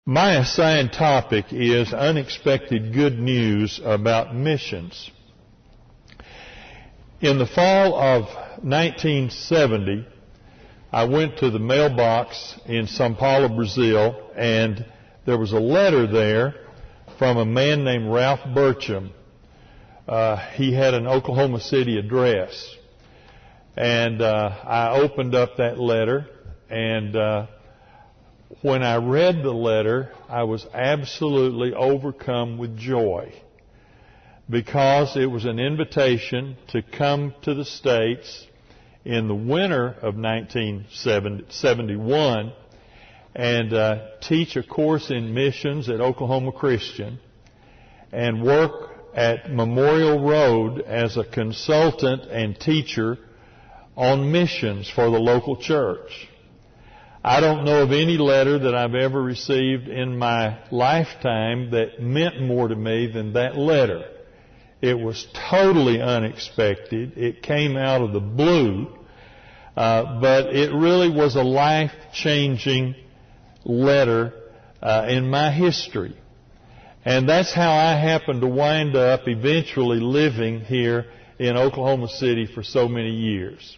My assigned topic is unexpected good news about missions. In the fall of 1970, I went to the mailbox in São Paulo, Brazil, and there was a letter there from a man named Ralph Burcham. He had an Oklahoma City address. And I opened up that letter, and when I read the letter, I was absolutely overcome with joy, because it was an invitation to come to the States in the winter of 1971 and teach a course in missions at Oklahoma Christian and work at Memorial Road as a consultant and teacher on missions for the local church. I don't know of any letter that I've ever received in my lifetime that meant more to me than that letter. It was totally unexpected. It came out of the blue, but it really was a life-changing letter in my history. And that's how I happened to wind up eventually living here in Oklahoma City for so many years.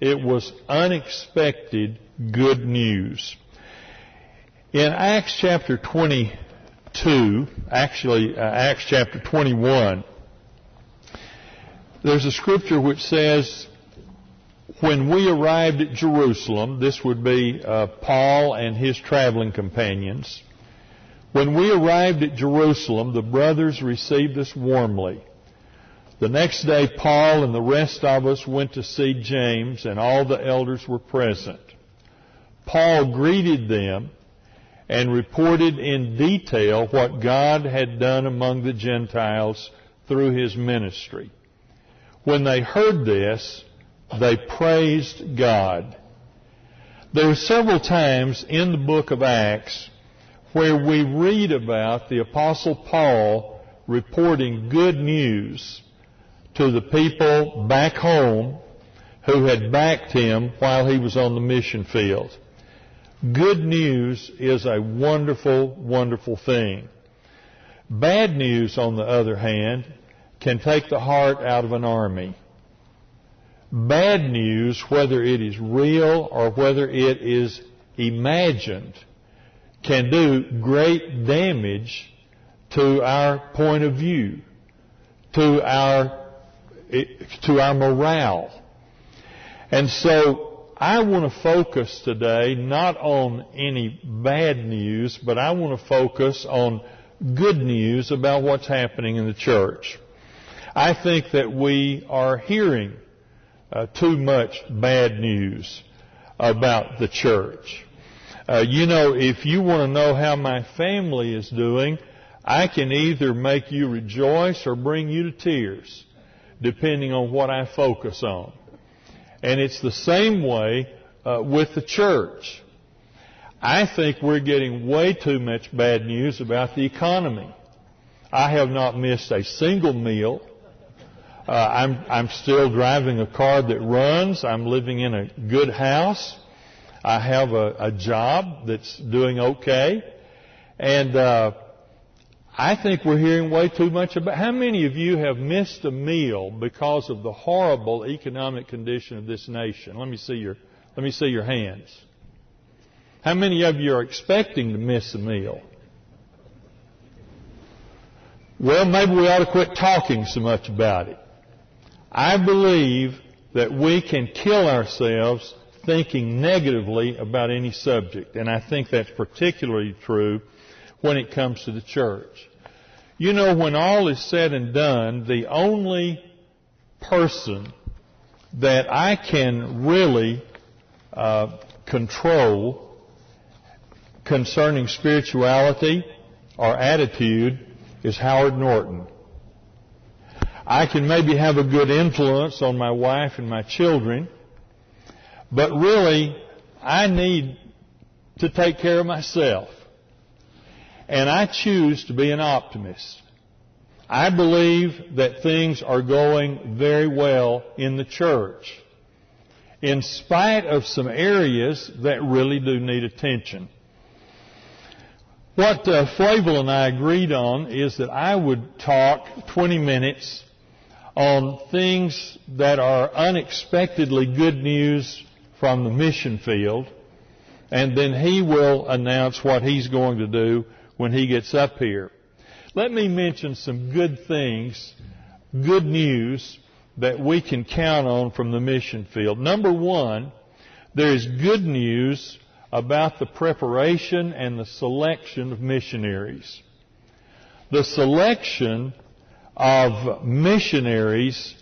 It was unexpected good news. In Acts chapter 22, Acts chapter 21, there's a scripture which says, when we arrived at Jerusalem, this would be Paul and his traveling companions. When we arrived at Jerusalem, the brothers received us warmly. The next day, Paul and the rest of us went to see James, and all the elders were present. Paul greeted them and reported in detail what God had done among the Gentiles through his ministry. When they heard this, they praised God. There are several times in the book of Acts where we read about the Apostle Paul reporting good news to the people back home who had backed him while he was on the mission field. Good news is a wonderful, wonderful thing. Bad news, on the other hand, can take the heart out of an army. Bad news, whether it is real or whether it is imagined, can do great damage to our point of view, to our morale. And so I want to focus today not on any bad news, but I want to focus on good news about what's happening in the church. I think that we are hearing too much bad news about the church. If you want to know how my family is doing, I can either make you rejoice or bring you to tears, depending on what I focus on. And it's the same way with the church. I think we're getting way too much bad news about the economy. I have not missed a single meal. I'm still driving a car that runs. I'm living in a good house. I have a job that's doing okay. And I think we're hearing way too much about. How many of you have missed a meal because of the horrible economic condition of this nation? Let me see your hands. How many of you are expecting to miss a meal? Well, maybe we ought to quit talking so much about it. I believe that we can kill ourselves thinking negatively about any subject, and I think that's particularly true when it comes to the church. When all is said and done, the only person that I can really control concerning spirituality or attitude is Howard Norton. I can maybe have a good influence on my wife and my children, but really I need to take care of myself. And I choose to be an optimist. I believe that things are going very well in the church, in spite of some areas that really do need attention. What Flavil and I agreed on is that I would talk 20 minutes on things that are unexpectedly good news from the mission field, and then he will announce what he's going to do when he gets up here. Let me mention some good things, good news that we can count on from the mission field. Number one, there is good news about the preparation and the selection of missionaries. The selection of missionaries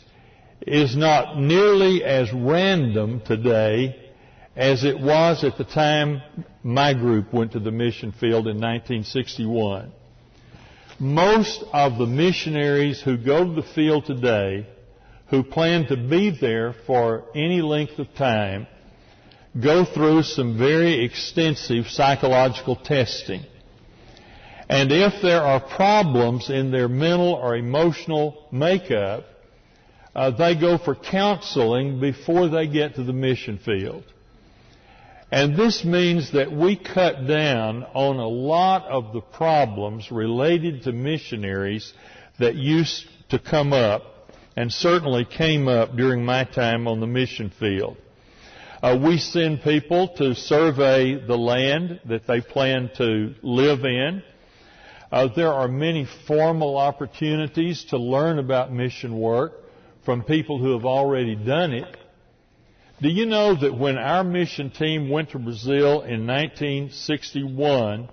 is not nearly as random today as it was at the time my group went to the mission field in 1961. Most of the missionaries who go to the field today, who plan to be there for any length of time, go through some very extensive psychological testing. And if there are problems in their mental or emotional makeup, they go for counseling before they get to the mission field. And this means that we cut down on a lot of the problems related to missionaries that used to come up, and certainly came up during my time on the mission field. We send people to survey the land that they plan to live in. There are many formal opportunities to learn about mission work from people who have already done it. Do you know that when our mission team went to Brazil in 1961,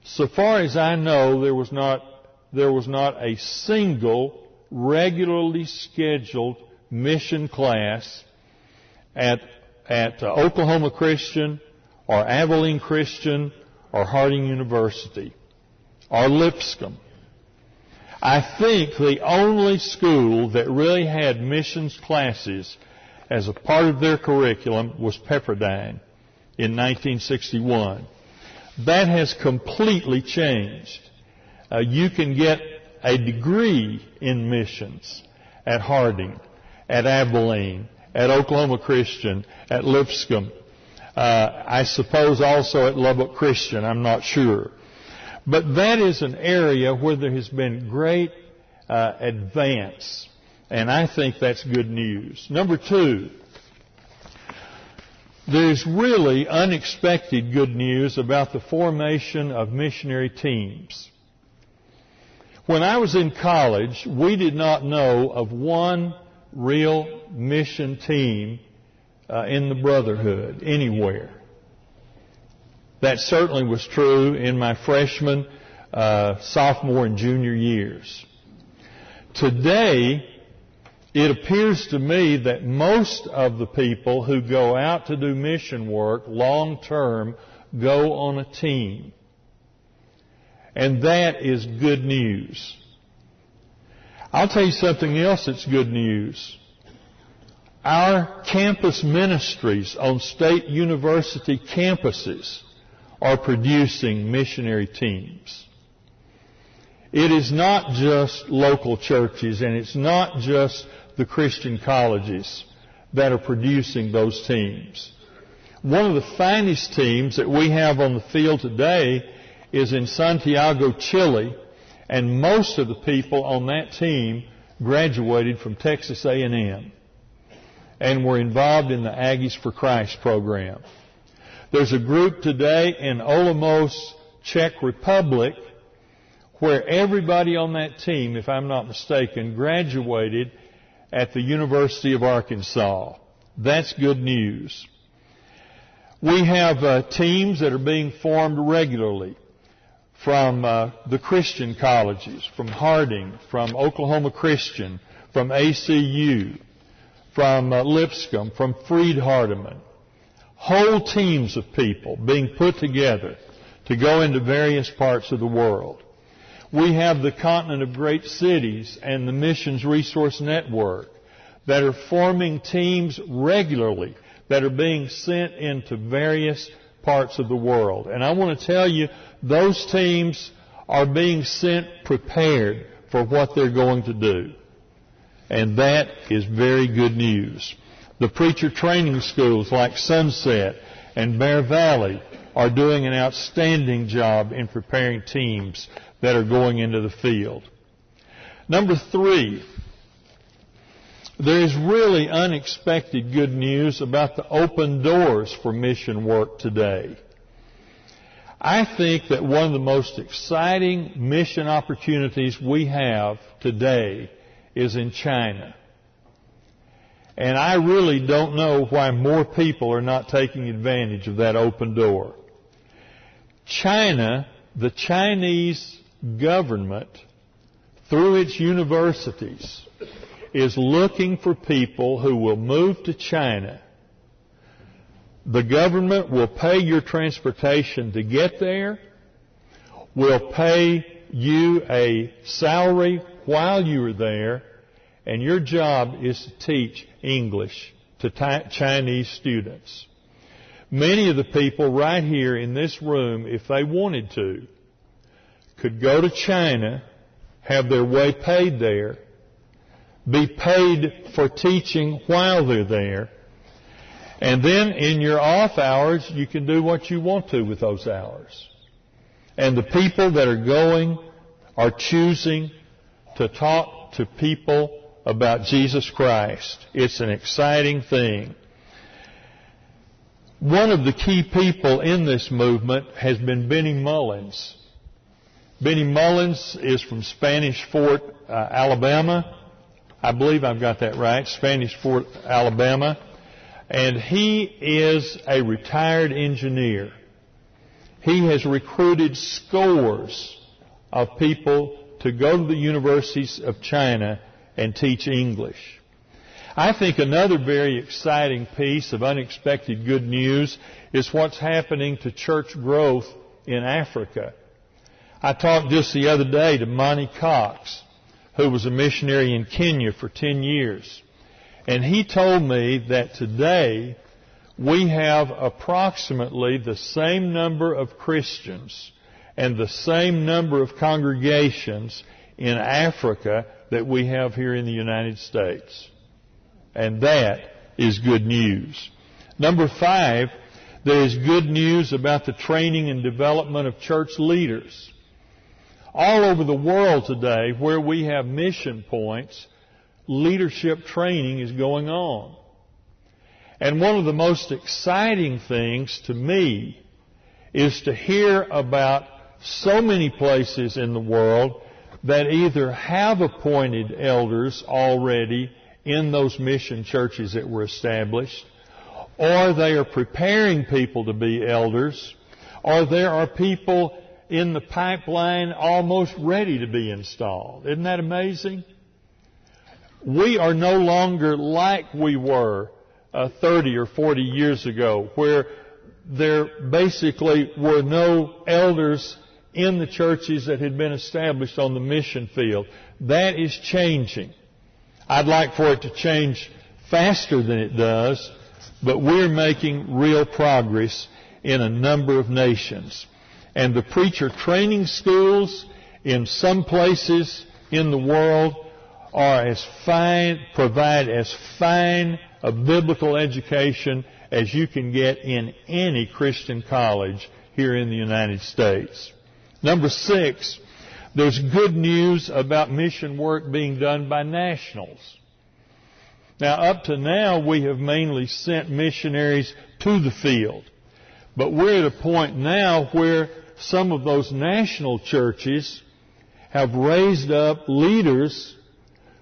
so far as I know, there was not a single regularly scheduled mission class at Oklahoma Christian or Abilene Christian or Harding University or Lipscomb. I think the only school that really had missions classes as a part of their curriculum was Pepperdine in 1961. That has completely changed. You can get a degree in missions at Harding, at Abilene, at Oklahoma Christian, at Lipscomb, I suppose also at Lubbock Christian, I'm not sure. But that is an area where there has been great advance, and I think that's good news. Number two, there's really unexpected good news about the formation of missionary teams. When I was in college, we did not know of one real mission team in the Brotherhood anywhere. That certainly was true in my freshman, sophomore, and junior years. Today, it appears to me that most of the people who go out to do mission work long term go on a team. And that is good news. I'll tell you something else that's good news. Our campus ministries on state university campuses are producing missionary teams. It is not just local churches, and it's not just the Christian colleges that are producing those teams. One of the finest teams that we have on the field today is in Santiago, Chile, and most of the people on that team graduated from Texas A&M and were involved in the Aggies for Christ program. There's a group today in Olomouc, Czech Republic, where everybody on that team, if I'm not mistaken, graduated at the University of Arkansas. That's good news. We have teams that are being formed regularly from the Christian colleges, from Harding, from Oklahoma Christian, from ACU, from Lipscomb, from Freed-Hardeman. Whole teams of people being put together to go into various parts of the world. We have the Continent of Great Cities and the Missions Resource Network that are forming teams regularly that are being sent into various parts of the world. And I want to tell you, those teams are being sent prepared for what they're going to do. And that is very good news. The preacher training schools like Sunset and Bear Valley are doing an outstanding job in preparing teams that are going into the field. Number 3, there is really unexpected good news about the open doors for mission work today. I think that one of the most exciting mission opportunities we have today is in China. And I really don't know why more people are not taking advantage of that open door. China, the Chinese government, through its universities, is looking for people who will move to China. The government will pay your transportation to get there, will pay you a salary while you are there, and your job is to teach English to Chinese students. Many of the people right here in this room, if they wanted to, could go to China, have their way paid there, be paid for teaching while they're there, and then in your off hours, you can do what you want to with those hours. And the people that are going are choosing to talk to people about Jesus Christ. It's an exciting thing. One of the key people in this movement has been Benny Mullins. Benny Mullins is from Spanish Fort, Alabama. I believe I've got that right, Spanish Fort, Alabama. And he is a retired engineer. He has recruited scores of people to go to the universities of China and teach English. I think another very exciting piece of unexpected good news is what's happening to church growth in Africa. I talked just the other day to Monty Cox, who was a missionary in Kenya for 10 years. And he told me that today we have approximately the same number of Christians and the same number of congregations in Africa that we have here in the United States. And that is good news. Number 5, there is good news about the training and development of church leaders. All over the world today, where we have mission points, leadership training is going on. And one of the most exciting things to me is to hear about so many places in the world that either have appointed elders already in those mission churches that were established, or they are preparing people to be elders, or there are people in the pipeline almost ready to be installed. Isn't that amazing? We are no longer like we were 30 or 40 years ago, where there basically were no elders in the churches that had been established on the mission field. That is changing. I'd like for it to change faster than it does, but we're making real progress in a number of nations. And the preacher training schools in some places in the world are provide as fine a biblical education as you can get in any Christian college here in the United States. Number 6, there's good news about mission work being done by nationals. Now, up to now, we have mainly sent missionaries to the field. But we're at a point now where some of those national churches have raised up leaders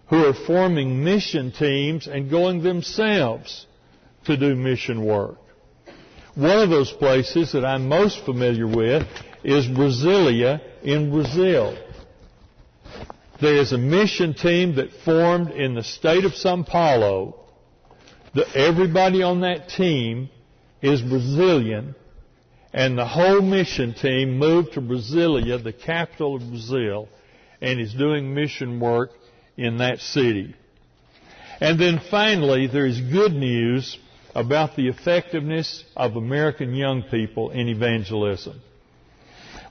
who are forming mission teams and going themselves to do mission work. One of those places that I'm most familiar with is Brasilia in Brazil. There is a mission team that formed in the state of São Paulo. Everybody on that team is Brazilian, and the whole mission team moved to Brasilia, the capital of Brazil, and is doing mission work in that city. And then finally, there is good news about the effectiveness of American young people in evangelism.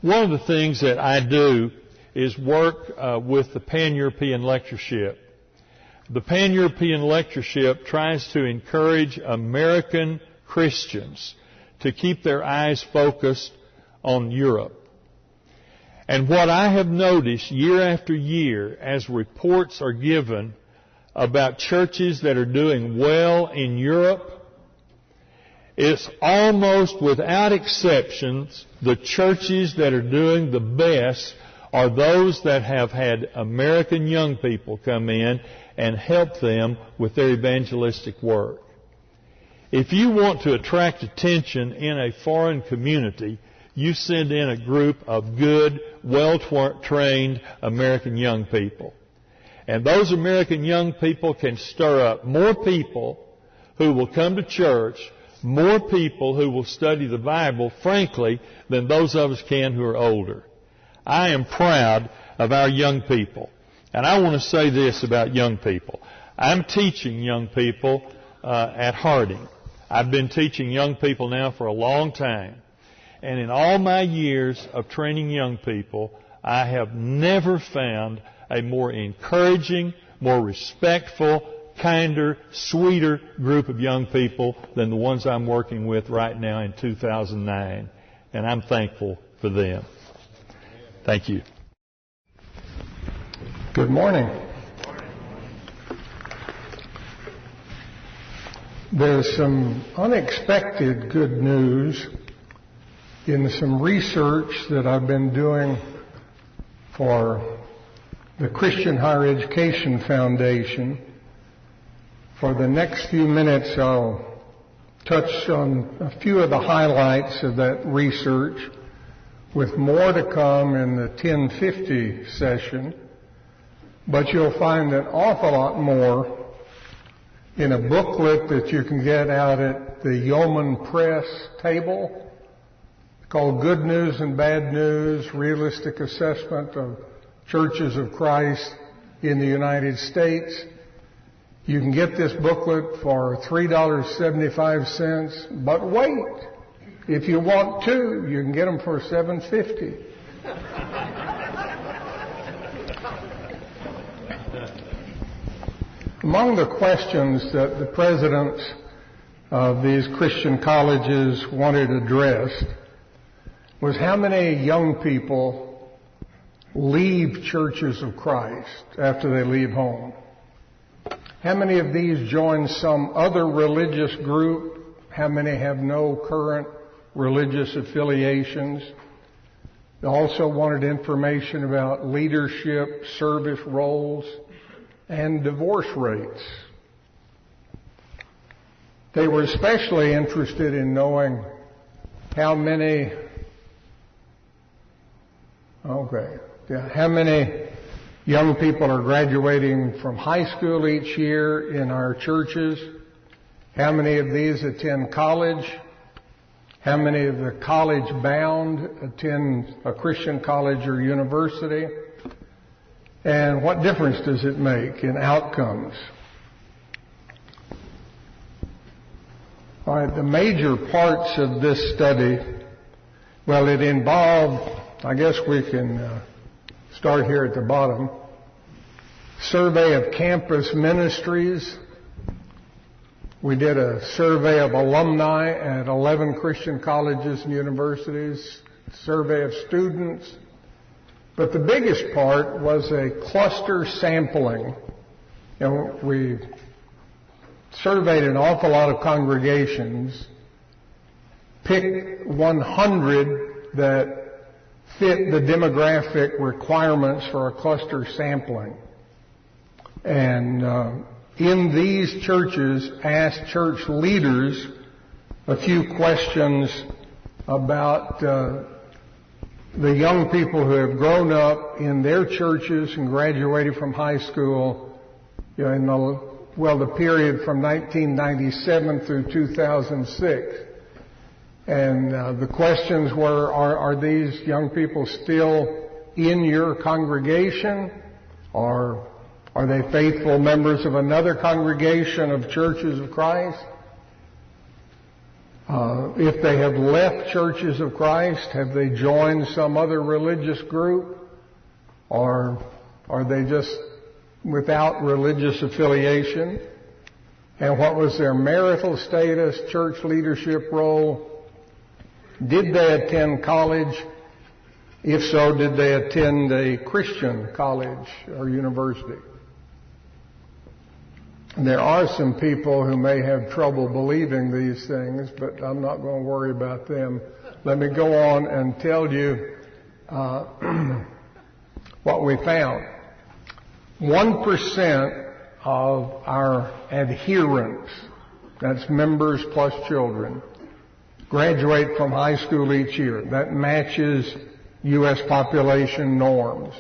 One of the things that I do is work with the Pan-European Lectureship. The Pan-European Lectureship tries to encourage American Christians to keep their eyes focused on Europe. And what I have noticed year after year as reports are given about churches that are doing well in Europe, it's almost without exceptions the churches that are doing the best are those that have had American young people come in and help them with their evangelistic work. If you want to attract attention in a foreign community, you send in a group of good, well-trained American young people. And those American young people can stir up more people who will come to church, more people who will study the Bible, frankly, than those of us can who are older. I am proud of our young people. And I want to say this about young people. I'm teaching young people at Harding. I've been teaching young people now for a long time. And in all my years of training young people, I have never found a more encouraging, more respectful, kinder, sweeter group of young people than the ones I'm working with right now in 2009. And I'm thankful for them. Thank you. Good morning. There's some unexpected good news in some research that I've been doing for the Christian Higher Education Foundation. For the next few minutes, I'll touch on a few of the highlights of that research, with more to come in the 1050 session. But you'll find an awful lot more in a booklet that you can get out at the Yeoman Press table called Good News and Bad News, Realistic Assessment of Churches of Christ in the United States. You can get this booklet for $3.75, but wait, if you want two, you can get them for $7.50. Among the questions that the presidents of these Christian colleges wanted addressed was how many young people leave churches of Christ after they leave home. How many of these join some other religious group? How many have no current religious affiliations? They also wanted information about leadership, service roles, and divorce rates. They were especially interested in knowing how many young people are graduating from high school each year in our churches, how many of these attend college, how many of the college-bound attend a Christian college or university, and what difference does it make in outcomes? All right, the major parts of this study, well, it involved, I guess we can start here at the bottom, survey of campus ministries. We did a survey of alumni at 11 Christian colleges and universities, survey of students. But the biggest part was a cluster sampling. We surveyed an awful lot of congregations, picked 100 that fit the demographic requirements for a cluster sampling. And in these churches, asked church leaders a few questions about the young people who have grown up in their churches and graduated from high school, in the period from 1997 through 2006. And the questions were, are these young people still in your congregation? Or are they faithful members of another congregation of Churches of Christ? If they have left Churches of Christ, have they joined some other religious group? Or are they just without religious affiliation? And what was their marital status, church leadership role, Did they attend college? If so, did they attend a Christian college or university? There are some people who may have trouble believing these things, but I'm not going to worry about them. Let me go on and tell you what we found. 1% of our adherents, that's members plus children, graduate from high school each year. That matches U.S. population norms.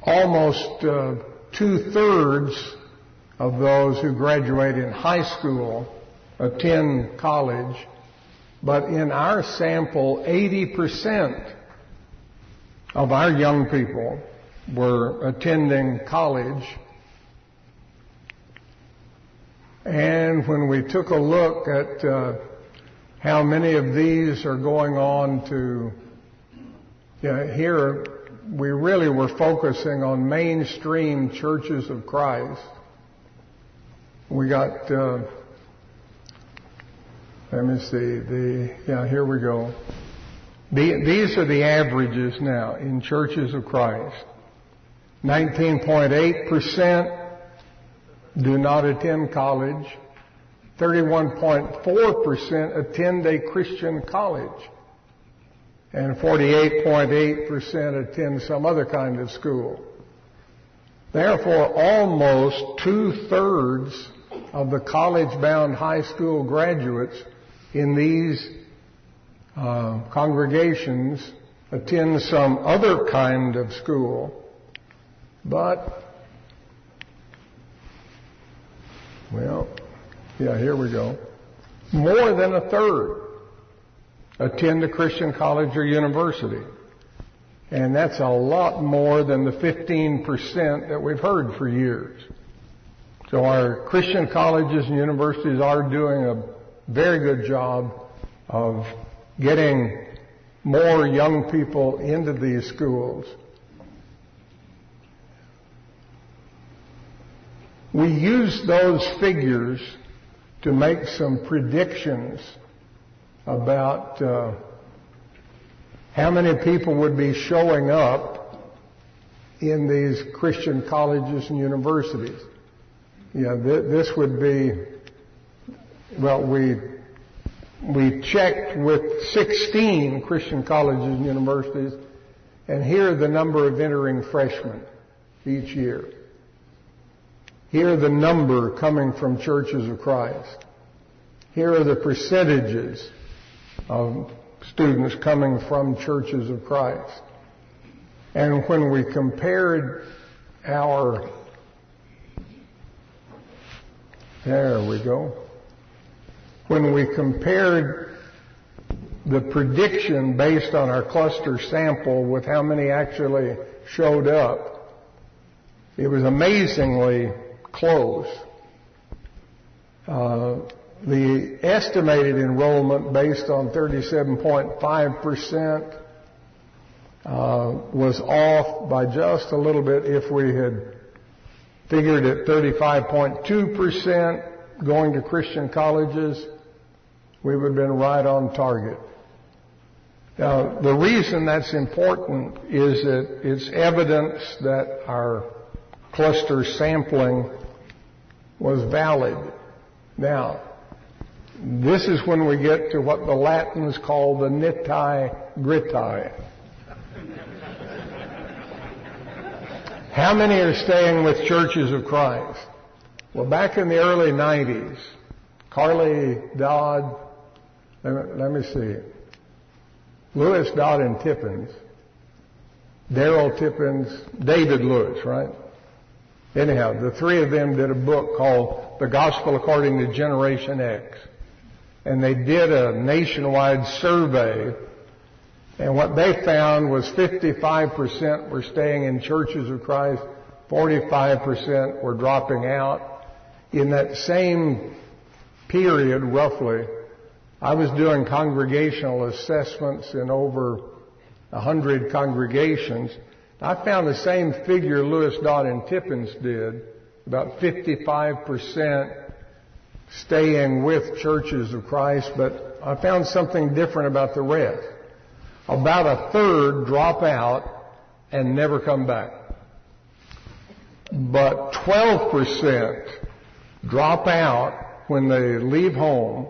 Almost 2/3 of those who graduate in high school attend college, but in our sample, 80% of our young people were attending college. And when we took a look at how many of these are going on to, here we really were focusing on mainstream churches of Christ. We got, let me see, here we go. These are the averages now in churches of Christ. 19.8% do not attend college. 31.4% attend a Christian college. And 48.8% attend some other kind of school. Therefore, almost 2/3 of the college-bound high school graduates in these congregations attend some other kind of school. But, here we go. More than 1/3 attend a Christian college or university. And that's a lot more than the 15% that we've heard for years. So our Christian colleges and universities are doing a very good job of getting more young people into these schools. We use those figures to make some predictions about how many people would be showing up in these Christian colleges and universities. This would be, we checked with 16 Christian colleges and universities, and here are the number of entering freshmen each year. Here are the number coming from churches of Christ. Here are the percentages of students coming from churches of Christ. And when we compared when we compared the prediction based on our cluster sample with how many actually showed up, it was amazingly close. The estimated enrollment based on 37.5% was off by just a little bit. If we had figured at 35.2% going to Christian colleges, we would have been right on target. Now, the reason that's important is that it's evidence that our cluster sampling was valid. Now, this is when we get to what the Latins call the nitty-gritty. How many are staying with churches of Christ? Well, back in the early 90s, Carly Dodd, let me see, Lewis, Dodd, and Tippins, Darrell Tippins, David Lewis, right? Anyhow, the three of them did a book called The Gospel According to Generation X. And they did a nationwide survey, and what they found was 55% were staying in churches of Christ, 45% were dropping out. In that same period, roughly, I was doing congregational assessments in over 100 congregations. I found the same figure Lewis, Dodd, and Tippins did, about 55% staying with churches of Christ, but I found something different about the rest. About a third drop out and never come back. But 12% drop out when they leave home,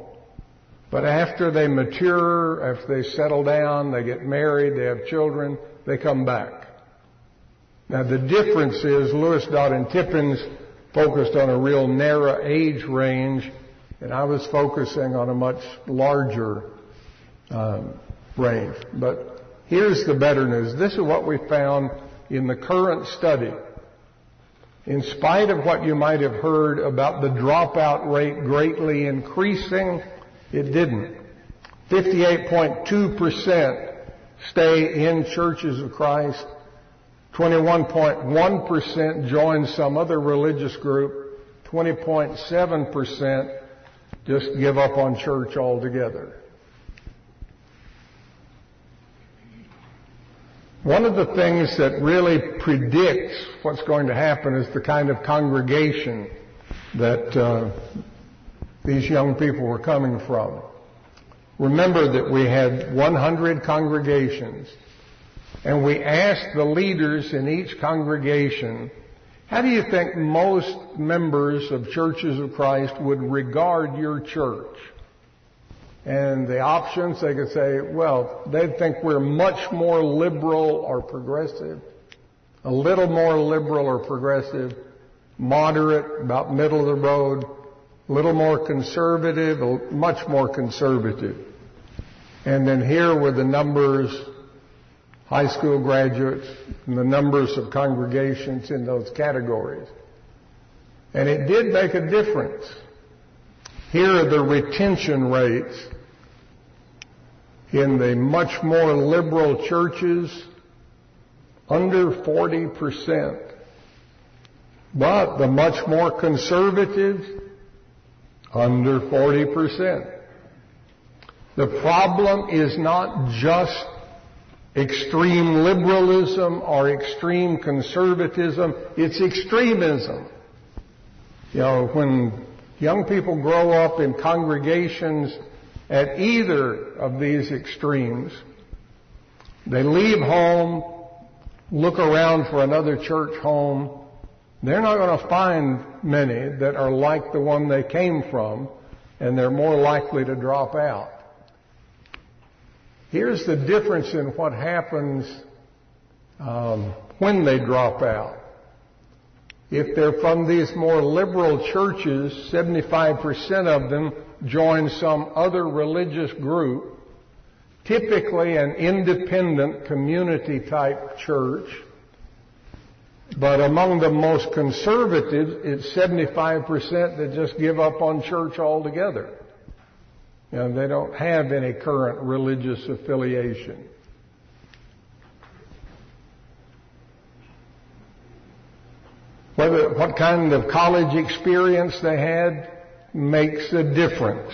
but after they mature, after they settle down, they get married, they have children, they come back. Now the difference is Lewis, Dodd, and Tippins focused on a real narrow age range, and I was focusing on a much larger range. But here's the better news. This is what we found in the current study. In spite of what you might have heard about the dropout rate greatly increasing, it didn't. 58.2% stay in Churches of Christ. 21.1% join some other religious group. 20.7% just give up on church altogether. One of the things that really predicts what's going to happen is the kind of congregation that these young people were coming from. Remember that we had 100 congregations, and we asked the leaders in each congregation, how do you think most members of Churches of Christ would regard your church? And the options, they could say, well, they think we're much more liberal or progressive, a little more liberal or progressive, moderate, about middle of the road, a little more conservative, much more conservative. And then here were the numbers, high school graduates, and the numbers of congregations in those categories. And it did make a difference. Here are the retention rates. In the much more liberal churches, under 40%. But the much more conservative, under 40%. The problem is not just extreme liberalism or extreme conservatism, it's extremism. You know, when young people grow up in congregations at either of these extremes, they leave home, look around for another church home, they're not going to find many that are like the one they came from, and they're more likely to drop out. Here's the difference in what happens when they drop out. If they're from these more liberal churches, 75% of them join some other religious group, typically an independent community type church. But among the most conservative, it's 75% that just give up on church altogether. You know, they don't have any current religious affiliation. What kind of college experience they had makes a difference.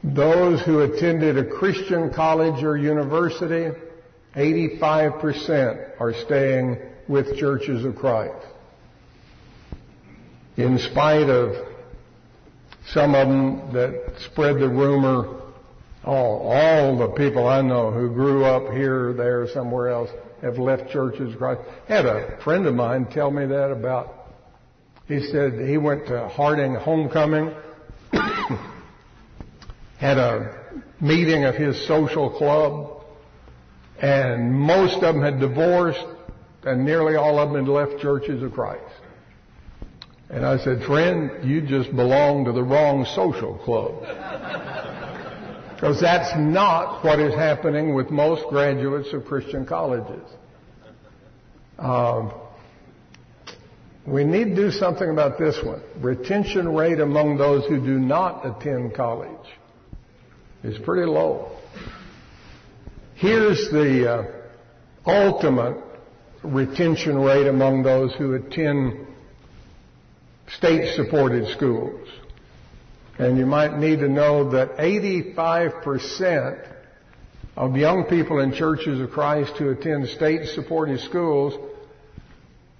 Those who attended a Christian college or university, 85% are staying with Churches of Christ. In spite of some of them that spread the rumor, all the people I know who grew up here, there, somewhere else, have left Churches of Christ. I had a friend of mine tell me that about, he said he went to Harding Homecoming, had a meeting of his social club, and most of them had divorced, and nearly all of them had left Churches of Christ. And I said, friend, you just belong to the wrong social club. Because that's not what is happening with most graduates of Christian colleges. We need to do something about this one. Retention rate among those who do not attend college is pretty low. Here's the ultimate retention rate among those who attend state-supported schools. And you might need to know that 85% of young people in Churches of Christ who attend state-supported schools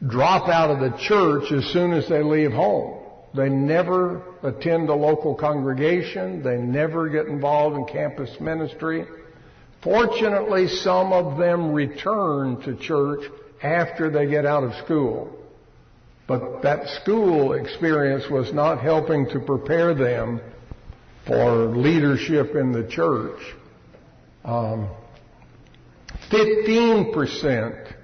drop out of the church as soon as they leave home. They never attend a local congregation. They never get involved in campus ministry. Fortunately, some of them return to church after they get out of school. But that school experience was not helping to prepare them for leadership in the church. 15%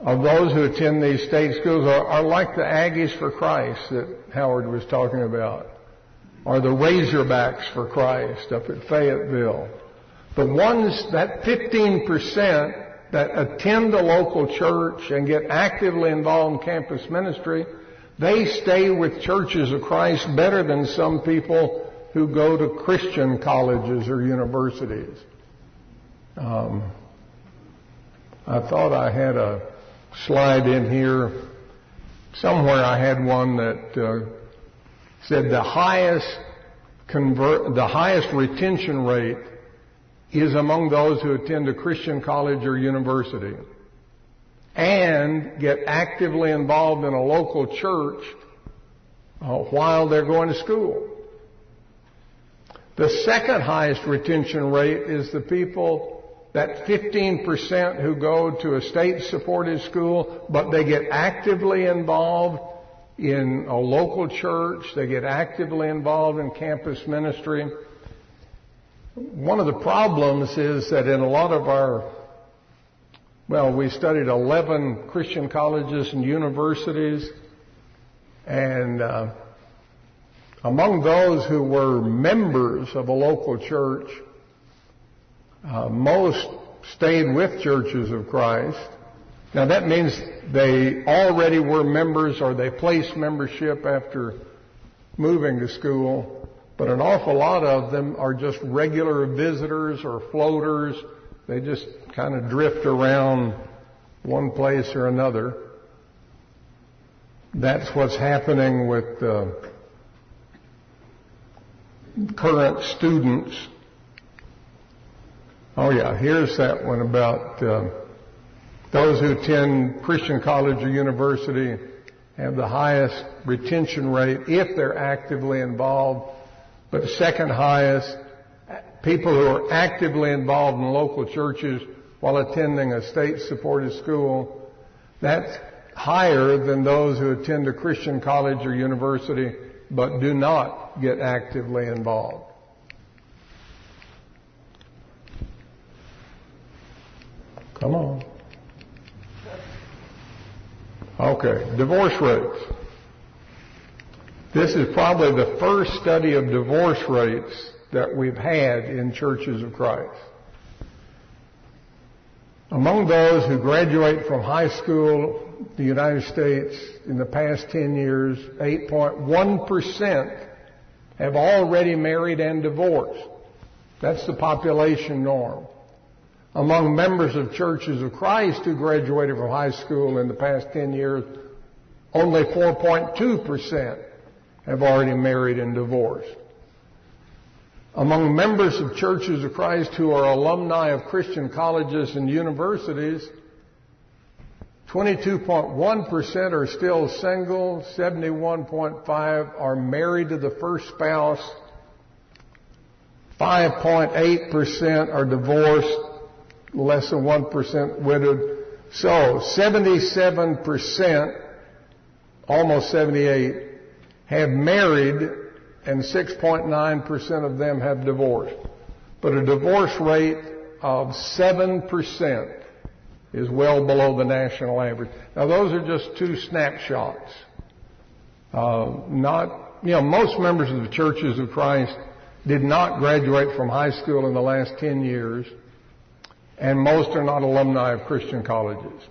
of those who attend these state schools are like the Aggies for Christ that Howard was talking about, or the Razorbacks for Christ up at Fayetteville. The ones, that 15% that attend the local church and get actively involved in campus ministry, they stay with churches of Christ better than some people who go to Christian colleges or universities. I thought I had a slide in here. Somewhere I had one that said the highest retention rate is among those who attend a Christian college or university and get actively involved in a local church while they're going to school. The second highest retention rate is the people, that 15% who go to a state-supported school, but they get actively involved in a local church, they get actively involved in campus ministry. One of the problems is that in a lot of we studied 11 Christian colleges and universities, and among those who were members of a local church, most stayed with churches of Christ. Now that means they already were members or they placed membership after moving to school. But an awful lot of them are just regular visitors or floaters. They just kind of drift around one place or another. That's what's happening with current students. Oh yeah, here's that one about those who attend Christian college or university have the highest retention rate if they're actively involved. But the second highest, people who are actively involved in local churches while attending a state-supported school, that's higher than those who attend a Christian college or university but do not get actively involved. Come on. Okay, divorce rates. This is probably the first study of divorce rates that we've had in churches of Christ. Among those who graduate from high school in the United States in the past 10 years, 8.1% have already married and divorced. That's the population norm. Among members of churches of Christ who graduated from high school in the past 10 years, only 4.2% have already married and divorced. Among members of churches of Christ who are alumni of Christian colleges and universities, 22.1% are still single, 71.5% are married to the first spouse, 5.8% are divorced, less than 1% widowed. So 77%, almost 78%, have married, and 6.9% of them have divorced. But a divorce rate of 7% is well below the national average. Now those are just two snapshots. Most members of the churches of Christ did not graduate from high school in the last 10 years, and most are not alumni of Christian colleges.